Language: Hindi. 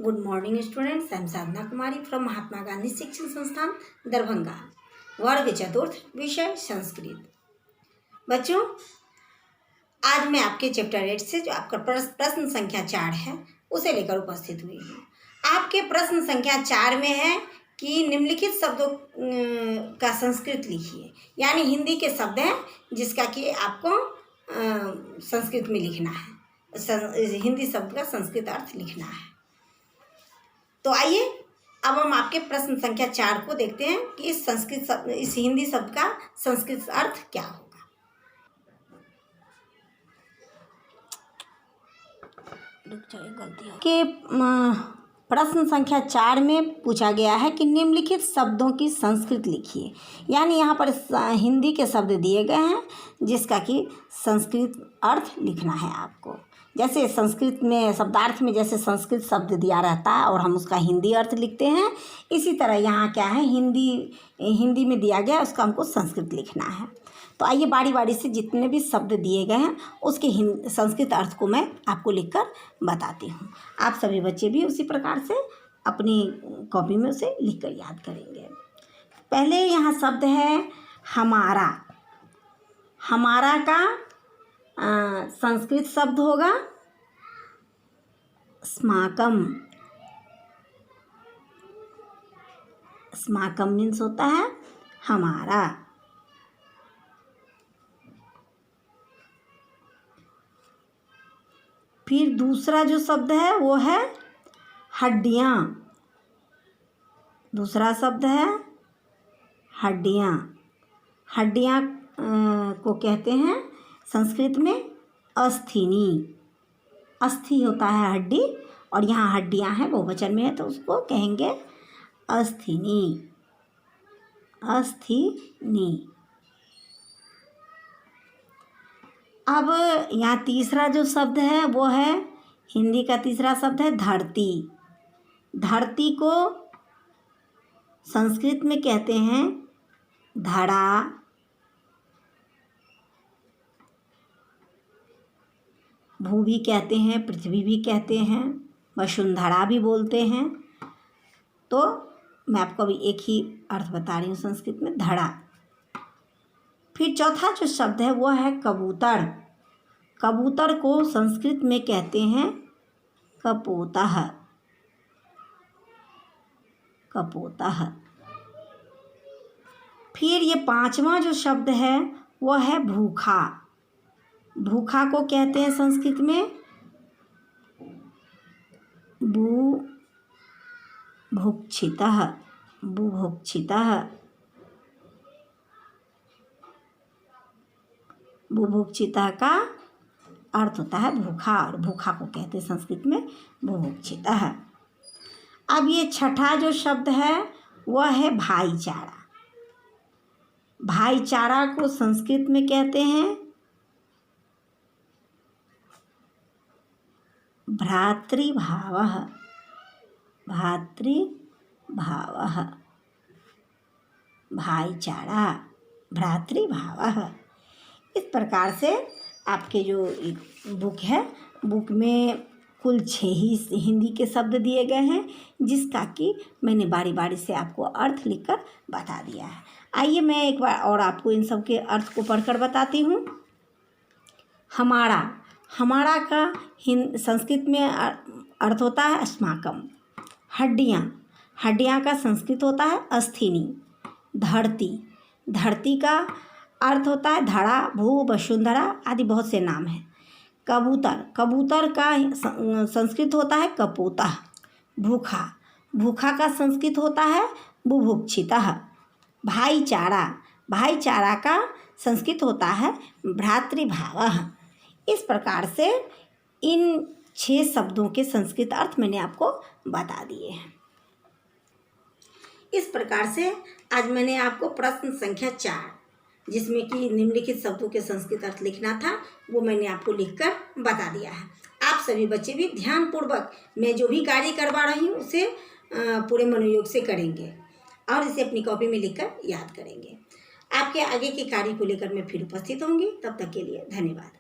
Good morning students, I am Sadhana Kumari from Mahatma Gandhi Shikshan Sansthan Darbhanga. वर्ग चतुर्थ, विषय संस्कृत। बच्चों, आज मैं आपके चैप्टर 8 से जो आपका प्रश्न संख्या 4 है उसे लेकर उपस्थित हुई हूँ। आपके प्रश्न संख्या 4 में है कि निम्नलिखित शब्दों का संस्कृत लिखिए, यानी हिंदी के शब्द हैं जिसका कि आपको संस्कृत में लिखना है, हिंदी शब्द का संस्कृत अर्थ लिखना है। तो आइए अब हम आपके प्रश्न संख्या 4 को देखते हैं कि इस हिंदी शब्द का संस्कृत अर्थ क्या होगा। के प्रश्न संख्या 4 में पूछा गया है कि निम्नलिखित शब्दों की संस्कृत लिखिए, यानी यहाँ पर हिंदी के शब्द दिए गए हैं जिसका कि संस्कृत अर्थ लिखना है आपको। जैसे संस्कृत में शब्दार्थ में जैसे संस्कृत शब्द दिया रहता है और हम उसका हिंदी अर्थ लिखते हैं, इसी तरह यहाँ क्या है, हिंदी में दिया गया उसका हमको संस्कृत लिखना है। तो आइए बारी बारी से जितने भी शब्द दिए गए हैं उसके संस्कृत अर्थ को मैं आपको लिखकर बताती हूँ। आप सभी बच्चे भी उसी प्रकार से अपनी कॉपी में उसे लिखकर याद करेंगे। पहले यहाँ शब्द है हमारा। हमारा का संस्कृत शब्द होगा अस्माकम। अस्माकम मीन्स होता है हमारा। फिर दूसरा जो शब्द है वो है हड्डियाँ। दूसरा शब्द है हड्डियाँ। हड्डियाँ को कहते हैं संस्कृत में अस्थिनी। अस्थि होता है हड्डी और यहाँ हड्डियाँ हैं बहुवचन में है तो उसको कहेंगे अस्थिनी। अस्थिनी। अब यहाँ तीसरा जो शब्द है वो है हिंदी का तीसरा शब्द है धरती। धरती को संस्कृत में कहते हैं धरा। भू भी कहते हैं, पृथ्वी भी कहते हैं, वसुंधरा भी बोलते हैं। तो मैं आपको अभी एक ही अर्थ बता रही हूँ संस्कृत में, धड़ा। फिर चौथा जो शब्द है वो है कबूतर। कबूतर को संस्कृत में कहते हैं कपोतः। कपोतः। फिर ये पांचवा जो शब्द है वो है भूखा। भूखा को कहते हैं संस्कृत में बुभुक्षितः। बुभुक्षितः। बुभुक्षितः का अर्थ होता है भूखा और भूखा को कहते हैं संस्कृत में बुभुक्षितः। अब ये छठा जो शब्द है वह है भाईचारा। भाईचारा को संस्कृत में कहते हैं भ्रातृभावः। भातृभावः। भाईचारा, भ्रातृभावः। इस प्रकार से आपके जो बुक है, बुक में कुल 6 ही हिंदी के शब्द दिए गए हैं जिसका कि मैंने बारी बारी से आपको अर्थ लिखकर बता दिया है। आइए मैं एक बार और आपको इन सब के अर्थ को पढ़कर बताती हूँ। हमारा। हमारा का संस्कृत में अर्थ होता है अस्माकम। हड्डियाँ। हड्डियाँ का संस्कृत होता है अस्थिनी। धरती। धरती का अर्थ होता है धड़ा, भू, वसुंधरा आदि बहुत से नाम हैं। कबूतर। कबूतर का संस्कृत होता है कपोतः। भूखा। भूखा का संस्कृत होता है बुभुक्षितः। भाईचारा। भाईचारा का संस्कृत होता है भ्रातृभावः। इस प्रकार से इन 6 शब्दों के संस्कृत अर्थ मैंने आपको बता दिए हैं। इस प्रकार से आज मैंने आपको प्रश्न संख्या 4 जिसमें कि निम्नलिखित शब्दों के संस्कृत अर्थ लिखना था वो मैंने आपको लिखकर बता दिया है। आप सभी बच्चे भी ध्यानपूर्वक मैं जो भी कार्य करवा रही हूँ उसे पूरे मनोयोग से करेंगे और इसे अपनी कॉपी में लिखकर याद करेंगे। आपके आगे के कार्य को लेकर मैं फिर उपस्थित होंगी। तब तक के लिए धन्यवाद।